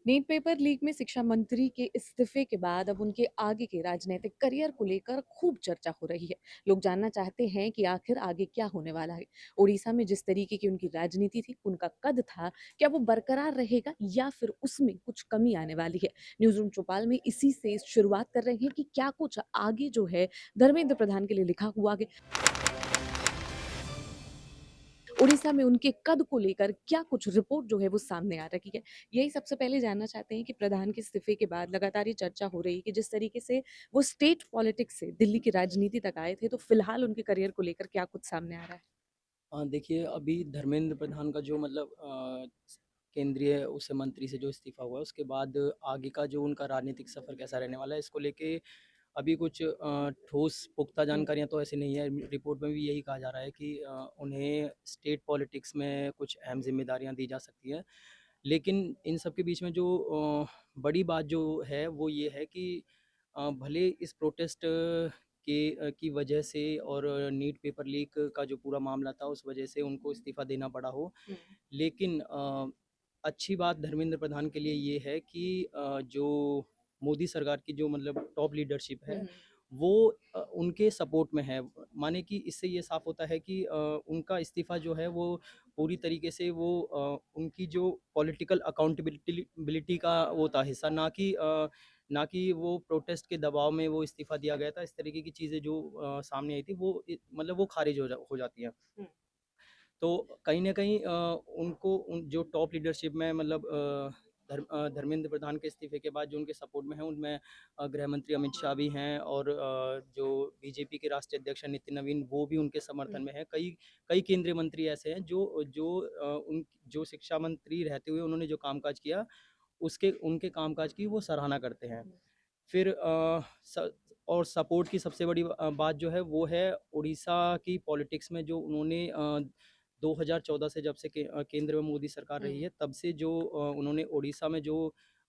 NEET paper leak में शिक्षा मंत्री के इस्तीफे के बाद अब उनके आगे के राजनीतिक करियर को लेकर खूब चर्चा हो रही है। लोग जानना चाहते हैं कि आखिर आगे क्या होने वाला है। उड़ीसा में जिस तरीके की उनकी राजनीति थी, उनका कद था, क्या वो बरकरार रहेगा या फिर उसमें कुछ कमी आने वाली है? न्यूज़ रूम चौपाल में इसी से शुरुआत कर रहे हैं कि क्या कुछ आगे जो है धर्मेंद्र प्रधान के लिए लिखा हुआ है। उड़ीसा में उनके कद को लेकर क्या कुछ रिपोर्ट जो है वो सामने आ रही है। यही सबसे पहले जानना चाहते हैं कि प्रधान के इस्तीफे के बाद लगातार ये चर्चा हो रही है कि जिस तरीके से वो स्टेट पॉलिटिक्स से दिल्ली की राजनीति तक आए थे, तो फिलहाल उनके करियर को लेकर क्या कुछ सामने आ रहा है? हाँ, देखिए अभी धर्मेंद्र प्रधान का जो केंद्रीय उस मंत्री से जो इस्तीफ़ा हुआ है, उसके बाद आगे का जो उनका राजनीतिक सफ़र कैसा रहने वाला है, इसको लेके अभी कुछ ठोस पुख्ता हुँ, जानकारियाँ तो ऐसी नहीं है। रिपोर्ट में भी यही कहा जा रहा है कि उन्हें स्टेट पॉलिटिक्स में कुछ अहम ज़िम्मेदारियाँ दी जा सकती हैं। लेकिन इन सब के बीच में जो बड़ी बात जो है, वो ये है कि भले इस प्रोटेस्ट की वजह से और नीट पेपर लीक का जो पूरा मामला था उस वजह से उनको इस्तीफ़ा देना पड़ा हो। हुँ, लेकिन अच्छी बात धर्मेंद्र प्रधान के लिए ये है कि जो मोदी सरकार की जो मतलब टॉप लीडरशिप हुँ, है, हुँ, वो उनके सपोर्ट में है। माने कि इससे ये साफ़ होता है कि उनका इस्तीफ़ा जो है वो पूरी तरीके से वो उनकी जो पॉलिटिकल अकाउंटेबिलिटी बिलिटी का वो था हिस्सा, ना कि वो प्रोटेस्ट के दबाव में वो इस्तीफ़ा दिया गया था। इस तरीके की चीज़ें जो सामने आई थी वो मतलब वो खारिज हो जाती हैं। हुँ। तो कहीं न कहीं उनको उन जो टॉप लीडरशिप में मतलब धर्मेंद्र प्रधान के इस्तीफ़े के बाद जो उनके सपोर्ट में हैं, उनमें गृह मंत्री अमित शाह भी हैं और जो बीजेपी के राष्ट्रीय अध्यक्ष हैं नितिन नवीन, वो भी उनके समर्थन हुँ, में हैं। कई कई केंद्रीय मंत्री ऐसे हैं जो जो उन जो शिक्षा मंत्री रहते हुए उन्होंने जो कामकाज किया, उसके उनके कामकाज की वो सराहना करते हैं। हुँ, फिर स और सपोर्ट की सबसे बड़ी बात जो है वो है उड़ीसा की पॉलिटिक्स में जो उन्होंने 2014 से जब से केंद्र में मोदी सरकार हुँ, रही है तब से जो उन्होंने उड़ीसा में जो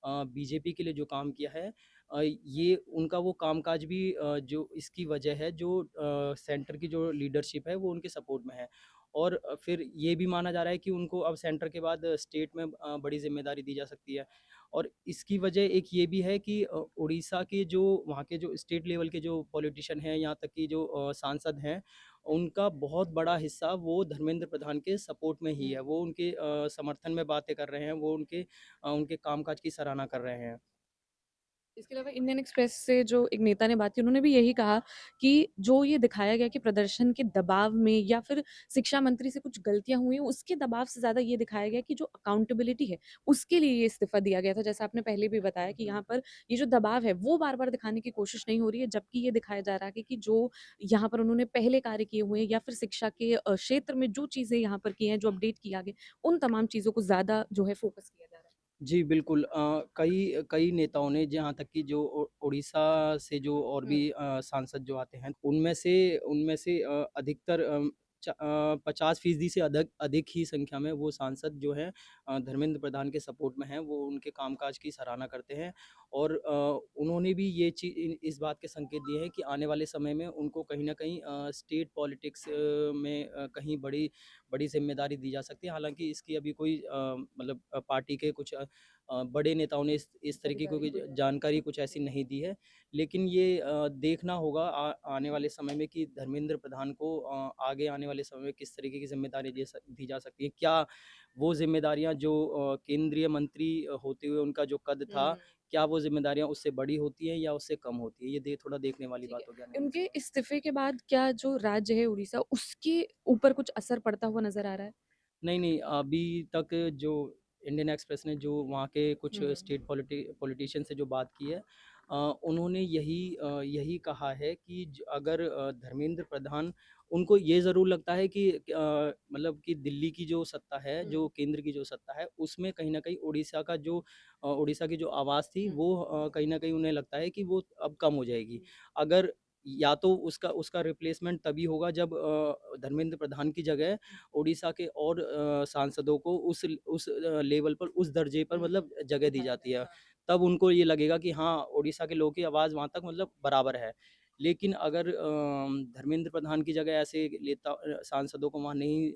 बीजेपी के लिए जो काम किया है, ये उनका वो कामकाज भी जो इसकी वजह है जो सेंटर की जो लीडरशिप है वो उनके सपोर्ट में है। और फिर ये भी माना जा रहा है कि उनको अब सेंटर के बाद स्टेट में बड़ी ज़िम्मेदारी दी जा सकती है। और इसकी वजह एक ये भी है कि उड़ीसा के जो वहाँ के जो स्टेट लेवल के जो पॉलिटिशियन हैं, यहाँ तक कि जो सांसद हैं, उनका बहुत बड़ा हिस्सा वो धर्मेंद्र प्रधान के सपोर्ट में ही हुँ। है। वो उनके समर्थन में बातें कर रहे हैं, वो उनके कामकाज की सराहना कर रहे हैं। इसके अलावा इंडियन एक्सप्रेस से जो एक नेता ने बात की, उन्होंने भी यही कहा कि जो ये दिखाया गया कि प्रदर्शन के दबाव में या फिर शिक्षा मंत्री से कुछ गलतियाँ हुई हैं, उसके दबाव से ज़्यादा ये दिखाया गया कि जो अकाउंटेबिलिटी है, उसके लिए ये इस्तीफ़ा दिया गया था। जैसा आपने पहले भी बताया कि यहाँ पर ये जो दबाव है, वो बार-बार दिखाने की कोशिश नहीं हो रही है, जबकि ये दिखाया जा रहा है कि जो यहाँ पर उन्होंने पहले कार्य किए हुए हैं या फिर शिक्षा के क्षेत्र में जो चीज़ें यहाँ पर की हैं, जो अपडेट किया गया, उन तमाम चीज़ों को ज़्यादा जो है फ़ोकस किया जा रहा है। जी, बिल्कुल। कई कई नेताओं ने जहाँ तक कि जो उड़ीसा से जो और हुँ, भी सांसद जो आते हैं, उनमें से अधिकतर 50% से अधिक अधिक ही संख्या में वो सांसद जो हैं धर्मेंद्र प्रधान के सपोर्ट में हैं, वो उनके कामकाज की सराहना करते हैं। और उन्होंने भी ये इस बात के संकेत दिए हैं कि आने वाले समय में उनको कहीं न कहीं स्टेट पॉलिटिक्स में कहीं बड़ी बड़ी ज़िम्मेदारी दी जा सकती है। हालाँकि इसकी अभी कोई मतलब पार्टी के कुछ बड़े नेताओं ने इस तरीके की अधिकारिक कोई कोई जानकारी। जानकारी कुछ ऐसी नहीं दी है। लेकिन ये देखना होगा आने वाले समय में कि धर्मेंद्र प्रधान को आगे आने वाले समय में किस तरीके की ज़िम्मेदारी दी जा सकती है। क्या वो ज़िम्मेदारियाँ जो केंद्रीय मंत्री होते हुए उनका जो कद हुँ, था, हुँ। क्या वो ज़िम्मेदारियाँ उससे बड़ी होती हैं या उससे कम होती हैं? ये थोड़ा देखने वाली ठीक बात है। होगी आने वाले उनके समय में। इस्तीफ़े के बाद क्या जो राज्य है उड़ीसा, उसके ऊपर कुछ असर पड़ता हुआ नज़र आ रहा है? नहीं, नहीं, अभी तक जो इंडियन एक्सप्रेस ने जो वहाँ के कुछ हुँ, स्टेट पॉलिटिशियन से जो बात की है, उन्होंने यही कहा है कि अगर धर्मेंद्र प्रधान उनको ये ज़रूर लगता है कि मतलब कि दिल्ली की जो सत्ता है, हुँ, जो केंद्र की जो सत्ता है, उसमें कहीं न कहीं उड़ीसा की जो आवाज़ थी, हुँ, वो कहीं न कहीं उन्हें लगता है कि वो अब कम हो जाएगी। हुँ, अगर या तो उसका उसका रिप्लेसमेंट तभी होगा जब धर्मेंद्र प्रधान की जगह उड़ीसा के और सांसदों को लेवल पर, उस दर्जे पर हुँ, मतलब जगह दी उठाया जाती जाए। है। हाँ। तब उनको ये लगेगा कि हाँ, उड़ीसा के लोगों की आवाज़ वहाँ तक मतलब बराबर है। लेकिन अगर धर्मेंद्र प्रधान की जगह ऐसे सांसदों को वहाँ नहीं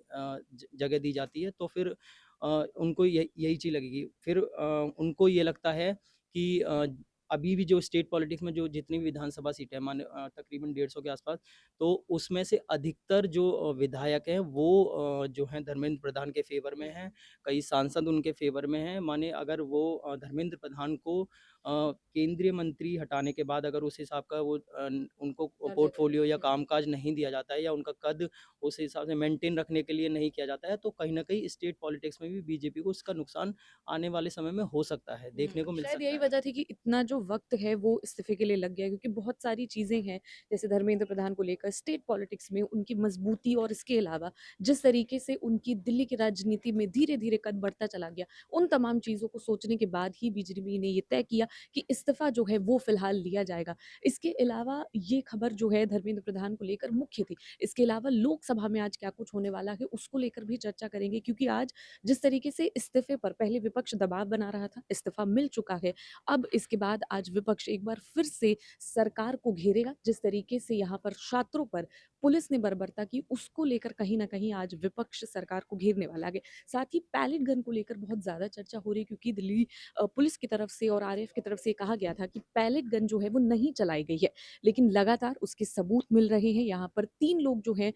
जगह दी जाती है, तो फिर उनको यही चीज़ लगेगी। फिर उनको ये लगता है कि अभी भी जो स्टेट पॉलिटिक्स में जो जितनी भी विधानसभा सीटें हैं तकरीबन 150 के आसपास, तो उसमें से अधिकतर जो विधायक हैं वो जो हैं धर्मेंद्र प्रधान के फ़ेवर में हैं, कई सांसद उनके फ़ेवर में हैं। माने अगर वो धर्मेंद्र प्रधान को केंद्रीय मंत्री हटाने के बाद अगर उस हिसाब का उनको दर्जा दिया पोर्टफ़ोलियो या जाए। कामकाज नहीं दिया जाता है या उनका कद उस हिसाब से मेंटेन रखने के लिए नहीं किया जाता है, तो कहीं न कहीं स्टेट पॉलिटिक्स में भी बीजेपी को इसका नुकसान आने वाले समय में हो सकता है, देखने को मिल शायद सकता यही है। वजह थी कि इतना जो वक़्त है वो इस्तीफ़े के लिए लग गया, क्योंकि बहुत सारी चीज़ें हैं, जैसे धर्मेंद्र प्रधान को लेकर स्टेट पॉलिटिक्स में उनकी मज़बूती और इसके अलावा जिस तरीके से उनकी दिल्ली की राजनीति में धीरे-धीरे कद बढ़ता चला गया, उन तमाम चीज़ों को सोचने के बाद ही बीजेपी ने ये तय किया कि इस्तीफ़ा जो है वो फ़िलहाल लिया जाएगा। इसके अलावा ये खबर जो है धर्मेंद्र प्रधान को लेकर मुख्य थी। इसके अलावा लोकसभा में आज क्या कुछ होने वाला है उसको लेकर भी चर्चा करेंगे, क्योंकि आज जिस तरीके से इस्तीफ़े पर पहले विपक्ष दबाव बना रहा था, इस्तीफ़ा मिल चुका है। अब इसके बाद आज विपक्ष एक बार फिर से सरकार को घेरेगा, जिस तरीके से यहाँ पर छात्रों पर पुलिस ने बर्बरता की, उसको लेकर कहीं न कहीं आज विपक्ष सरकार को घेरने वाला है। साथ ही पैलेट गन को लेकर बहुत ज़्यादा चर्चा हो रही है, क्योंकि दिल्ली पुलिस की तरफ से और आरएएफ की तरफ से कहा गया था कि पैलेट गन जो है वो नहीं चलाई गई है। लेकिन लगातार उसके सबूत मिल रहे हैं। यहाँ पर 3 लोग जो हैं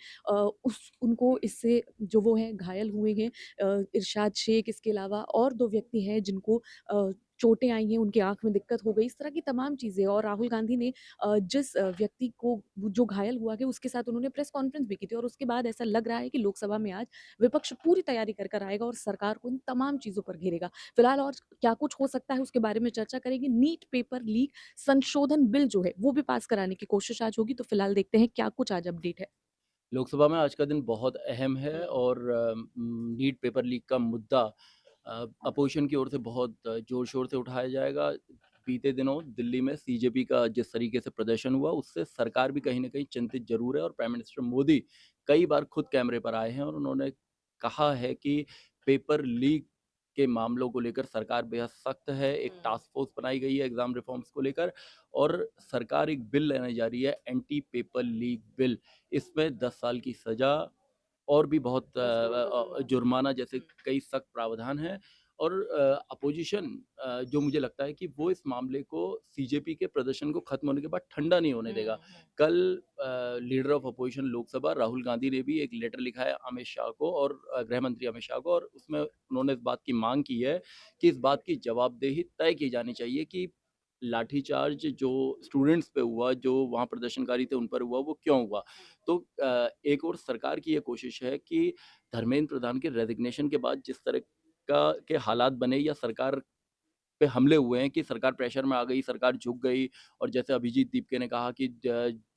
उस उनको इससे जो वो है घायल हुए हैं। इरशाद शेख, इसके अलावा और 2 व्यक्ति हैं जिनको चोटें आई हैं, उनकी आँख में दिक्कत हो गई, इस तरह की तमाम चीज़ें। और राहुल गांधी ने जिस व्यक्ति को जो घायल हुआ है उसके साथ उन्होंने प्रेस कॉन्फ्रेंस भी की थी, और उसके बाद ऐसा लग रहा है कि लोकसभा में आज विपक्ष पूरी तैयारी कर कर आएगा और सरकार को इन तमाम चीज़ों पर घेरेगा। फिलहाल और क्या कुछ हो सकता है उसके बारे में चर्चा करेंगे। नीट पेपर लीक संशोधन बिल जो है वो भी पास कराने की कोशिश आज होगी, तो फिलहाल देखते हैं क्या कुछ आज अपडेट है। लोकसभा में आज का दिन बहुत अहम है हुँ। और नीट पेपर लीक का मुद्दा अपोजिशन की ओर से बहुत ज़ोर-शोर से उठाया जाएगा। बीते दिनों दिल्ली में सीजेपी का जिस तरीके से प्रदर्शन हुआ, उससे सरकार भी कहीं न कहीं चिंतित ज़रूर है और प्राइम मिनिस्टर मोदी कई बार खुद कैमरे पर आए हैं और उन्होंने कहा है कि पेपर लीक के मामलों को लेकर सरकार बेहद सख्त है। एक टास्क फोर्स बनाई गई है एग्ज़ाम रिफॉर्म्स को लेकर और सरकार एक बिल लाने जा रही है एंटी पेपर लीक बिल। इसमें 10 साल की सज़ा और भी बहुत 10 करोड़ का जुर्माना। जुर्माना जैसे हुँ। कई सख्त प्रावधान हैं और अपोज़िशन जो मुझे लगता है कि वो इस मामले को सीजेपी के प्रदर्शन को खत्म होने के बाद ठंडा नहीं होने देगा। कल leader of opposition Lok Sabha Rahul Gandhi ने भी एक लेटर लिखा है अमित शाह को और गृह मंत्री अमित शाह को और उसमें उन्होंने इस बात की माँग की है कि इस बात की जवाबदेही तय की जानी चाहिए कि लाठीचार्ज जो स्टूडेंट्स पे हुआ, जो वहाँ प्रदर्शनकारी थे उन पर हुआ, वो क्यों हुआ? तो एक और सरकार की ये कोशिश है कि धर्मेंद्र प्रधान के रेज़िग्नेशन के बाद जिस तरह का के हालात बने या सरकार पे हमले हुए हैं कि सरकार प्रेशर में आ गई, सरकार झुक गई और जैसे अभिजीत दीपके ने कहा कि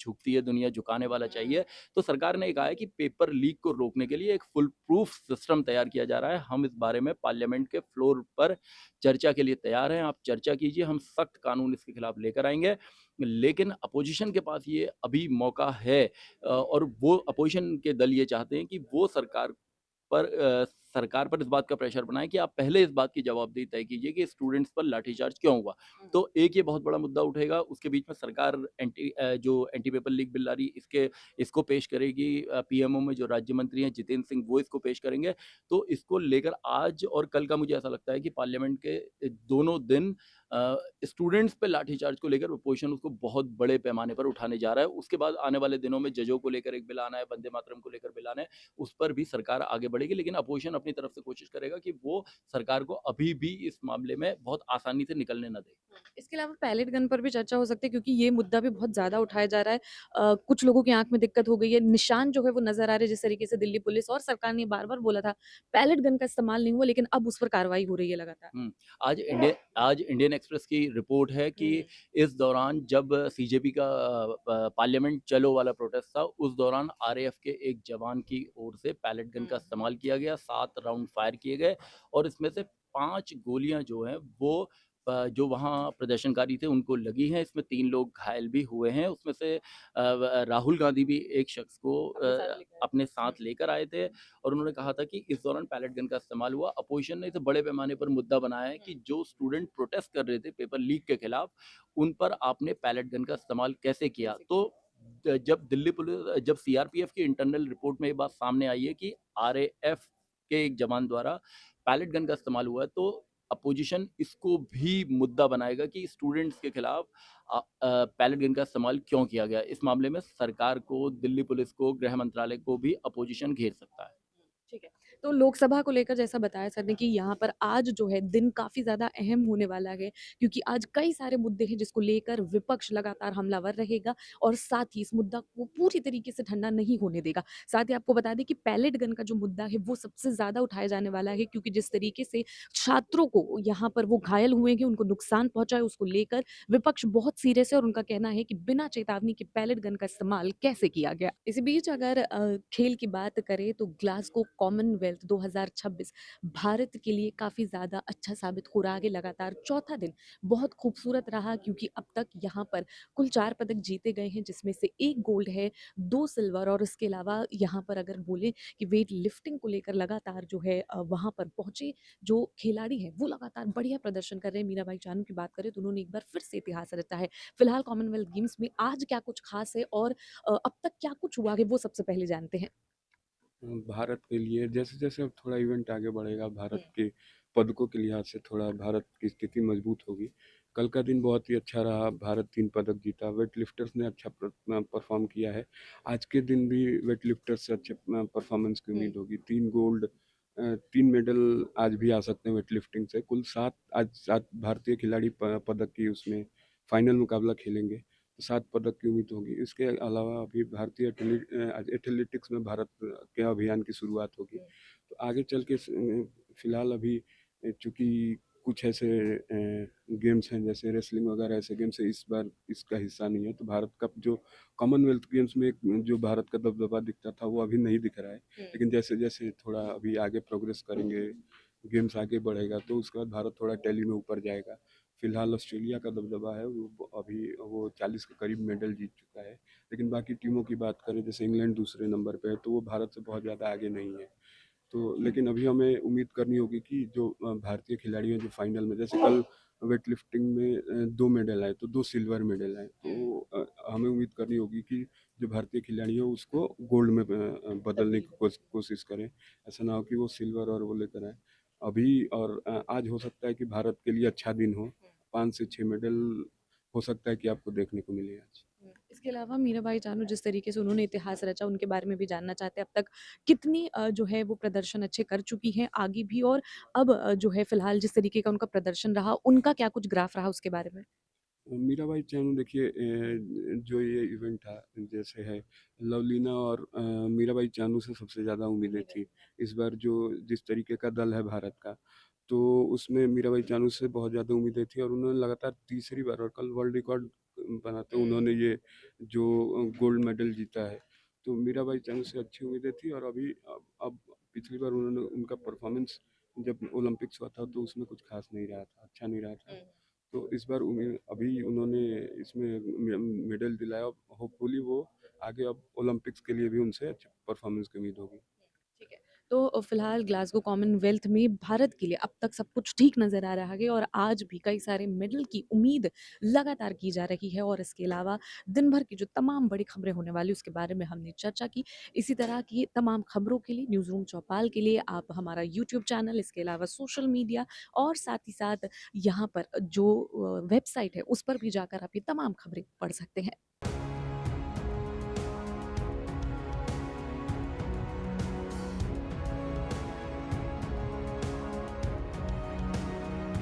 झुकती है दुनिया, झुकाने वाला चाहिए। तो सरकार ने ये कहा है कि पेपर लीक को रोकने के लिए एक फुल प्रूफ सिस्टम तैयार किया जा रहा है। हम इस बारे में पार्लियामेंट के फ्लोर पर चर्चा के लिए तैयार हैं। आप चर्चा कीजिए, हम सख्त कानून इसके खिलाफ लेकर आएँगे। लेकिन अपोज़िशन के पास ये अभी मौका है और वो अपोज़िशन के दल ये चाहते हैं कि वो सरकार पर इस बात का प्रेशर बनाएँ कि आप पहले इस बात की जवाबदेही तय कीजिए कि स्टूडेंट्स पर लाठीचार्ज क्यों हुआ। तो एक ये बहुत बड़ा मुद्दा उठेगा, उसके बीच में सरकार जो एंटी पेपर लीक बिल ला रही इसको पेश करेगी पीएमओ में जो राज्य मंत्री हैं जितेंद्र सिंह वो इसको पेश करेंगे। तो इसको लेकर आज और कल का मुझे ऐसा लगता है कि पार्लियामेंट के दोनों दिन स्टूडेंट्स पे लाठीचार्ज को लेकर अपोज़िशन उसको बहुत बड़े पैमाने पर उठाने जा रहा है। उसके बाद आने वाले दिनों में जजों को लेकर एक बिल आना है, वंदे मातरम को लेकर बिल आना है। उस पर भी सरकार आगे बढ़ेगी लेकिन अपोज़िशन अपनी तरफ से कोशिश करेगा कि वो सरकार को अभी भी इस मामले में बहुत आसानी से निकलने ना दे। इसके अलावा पैलेट गन पर भी चर्चा हो सकती है, क्योंकि ये मुद्दा भी बहुत ज़्यादा उठाया जा रहा है। कुछ लोगों की आँख में दिक्कत हो गई है, निशान जो है वो नज़र आ रहे हैं, जिस तरीके से दिल्ली पुलिस और सरकार ने बार-बार बोला था, पैलेट गन का इस्तेमाल नहीं हुआ, लेकिन अब उस पर कार्रवाई हो रही है लगातार। हुँ। आज इंडियन एक्सप्रेस की रिपोर्ट है कि हुँ। इस दौरान जब सीजेपी का पार्लियामेंट चलो वाला प्रोटेस्ट था, उस दौरान आरएएफ के एक जवान की ओर से पैलेट गन का इस्तेमाल किया गया, 7 राउंड फायर किए गए और इसमें से 5 गोलियाँ जो हैं वो जो वहाँ प्रदर्शनकारी थे उनको लगी हैं। इसमें 3 लोग घायल भी हुए हैं। उसमें से राहुल गांधी भी एक शख्स को अपने साथ लेके आए। अपने साथ लेकर आए थे और उन्होंने कहा था कि इस दौरान पैलेट गन का इस्तेमाल हुआ। अपोज़िशन ने इसे बड़े पैमाने पर मुद्दा बनाया है कि जो स्टूडेंट प्रोटेस्ट कर रहे थे पेपर लीक के खिलाफ, उन पर आपने पैलेट गन का इस्तेमाल कैसे किया? कैसे किया? तो जब सीआरपीएफ की इंटरनल रिपोर्ट में ये बात सामने आई है कि आरएएफ के एक जवान द्वारा पैलेट गन का इस्तेमाल हुआ है, तो अपोजिशन इसको भी मुद्दा बनाएगा कि स्टूडेंट्स के खिलाफ पैलेट गन का इस्तेमाल क्यों किया गया। इस मामले में सरकार को, दिल्ली पुलिस को, गृह मंत्रालय को भी अपोजिशन घेर सकता है। ठीक है। तो लोकसभा को लेकर जैसा बताया सर ने कि यहाँ पर आज जो है दिन काफ़ी ज़्यादा अहम होने वाला है, क्योंकि आज कई सारे मुद्दे हैं जिसको लेकर विपक्ष लगातार हमलावर रहेगा और साथ ही इस मुद्दा को पूरी तरीके से ठंडा नहीं होने देगा। साथ ही आपको बता दें कि पैलेट गन का जो मुद्दा है वो सबसे ज़्यादा उठाया जाने वाला है, क्योंकि जिस तरीके से छात्रों को यहाँ पर वो घायल हुए हैं, उनको नुकसान पहुँचा है, उसको लेकर विपक्ष बहुत सीरियस है और उनका कहना है कि बिना चेतावनी के पैलेट गन का इस्तेमाल कैसे किया गया। इसी बीच अगर खेल की बात करें तो ग्लासगो कॉमनवेल्थ 2026 भारत के लिए काफ़ी ज़्यादा अच्छा साबित हो रहा है। लगातार चौथा दिन बहुत खूबसूरत रहा, क्योंकि अब तक यहाँ पर कुल 4 पदक जीते गए हैं, जिसमें से 1 गोल्ड है, 2 सिल्वर और इसके अलावा यहाँ पर अगर बोलें कि वेट लिफ्टिंग को लेकर लगातार जो है वहाँ पर पहुँचे जो खिलाड़ी हैं वो लगातार बढ़िया प्रदर्शन कर रहे हैं। मीराबाई चानू की बात करें तो उन्होंने एक बार फिर से इतिहास रचा है। फिलहाल कॉमनवेल्थ गेम्स में आज क्या कुछ खास है और अब तक क्या कुछ हुआ है वो सबसे पहले जानते हैं। भारत के लिए जैसे-जैसे अब थोड़ा इवेंट आगे बढ़ेगा, हुँ, भारत के पदकों के लिहाज से थोड़ा भारत की स्थिति मजबूत होगी। कल का दिन बहुत ही अच्छा रहा, भारत 3 पदक जीता, वेट लिफ्टर्स ने अच्छा परफ़ॉर्म किया है। आज के दिन भी वेट लिफ्टर्स से अच्छे परफ़ॉर्मेंस की हुँ, उम्मीद होगी। 3 गोल्ड 3 मेडल आज भी आ सकते हैं वेट लिफ्टिंग से। कुल 7 आज 7 भारतीय खिलाड़ी पदक की उसमें फाइनल मुकाबला खेलेंगे। 7 पदक की उम्मीद होगी। इसके अलावा अभी भारतीय एथलेटिक्स में भारत के अभियान की शुरुआत होगी। हुँ, तो आगे चल के फिलहाल अभी चूँकि कुछ ऐसे गेम्स हैं जैसे रेसलिंग वगैरह ऐसे गेम्स है, इस बार इसका हिस्सा नहीं है। तो भारत का जो कॉमनवेल्थ गेम्स में एक जो भारत का दबदबा दिखता था वो अभी नहीं दिख रहा है। हुँ, लेकिन जैसे-जैसे थोड़ा अभी आगे प्रोग्रेस करेंगे, गेम्स आगे बढ़ेगा तो उसके बाद भारत थोड़ा टैली में ऊपर जाएगा। फिलहाल ऑस्ट्रेलिया का दबदबा है, वो अभी वो 40 के करीब मेडल जीत चुका है। लेकिन बाकी टीमों की बात करें जैसे इंग्लैंड दूसरे नंबर पे है, तो वो भारत से बहुत ज़्यादा आगे नहीं है। तो लेकिन अभी हमें उम्मीद करनी होगी कि जो भारतीय खिलाड़ी हैं जो फाइनल में, जैसे कल वेट लिफ्टिंग में 2 मेडल आए, तो 2 सिल्वर मेडल आए। हुँ, तो हमें उम्मीद करनी होगी कि जो भारतीय खिलाड़ी है उसको गोल्ड में बदलने तब्दील की कोशिश करें। ऐसा ना हो कि वो सिल्वर और वो लेकर आएँ। अभी और आज हो सकता है कि भारत के लिए अच्छा दिन हो। हुँ, 5 से 6 मेडल हो सकता है कि आपको देखने को मिले आज। हुँ। इसके अलावा मीराबाई चानू जिस तरीके से उन्होंने इतिहास रचा उनके बारे में भी जानना चाहते हैं। अब तक कितनी जो है वो प्रदर्शन अच्छे कर चुकी हैं आगे भी, और अब जो है फिलहाल जिस तरीके का उनका प्रदर्शन रहा, उनका क्या कुछ ग्राफ रहा उसके बारे में? मीराबाई चानू देखिए जो ये इवेंट था जैसे है लवलीना और मीराबाई चानू से सबसे ज़्यादा उम्मीदें उम्मीद है। थी। इस बार जो जिस तरीके का दल है भारत का, तो उसमें मीराबाई चानू से बहुत ज़्यादा उम्मीदें थी और उन्होंने लगातार तीसरी बार और कल वर्ल्ड रिकॉर्ड बनाते हुँ, उन्होंने ये जो गोल्ड मेडल जीता है। तो मीराबाई चानू से अच्छी उम्मीदें थी और अभी अब पिछली बार उन्होंने उनका परफॉर्मेंस जब ओलंपिक्स हुआ था तो उसमें कुछ खास नहीं रहा था, अच्छा नहीं रहा था। हुँ। तो इस बार अभी उन्होंने इसमें मेडल दिलाया, होपफुली वो आगे अब ओलंपिक्स के लिए भी उनसे अच्छी परफॉर्मेंस की उम्मीद होगी। ठीक है। तो फिलहाल ग्लासगो कॉमनवेल्थ में भारत के लिए अब तक सब कुछ ठीक नज़र आ रहा है और आज भी कई सारे मेडल की उम्मीद लगातार की जा रही है, और इसके अलावा दिन भर की जो तमाम बड़ी खबरें होने वाली उसके बारे में हमने चर्चा की। इसी तरह की तमाम खबरों के लिए न्यूज़ रूम चौपाल के लिए आप हमारा यूट्यूब चैनल, इसके अलावा सोशल मीडिया और साथ ही साथ यहाँ पर जो वेबसाइट है उस पर भी जाकर आप ये तमाम खबरें पढ़ सकते हैं।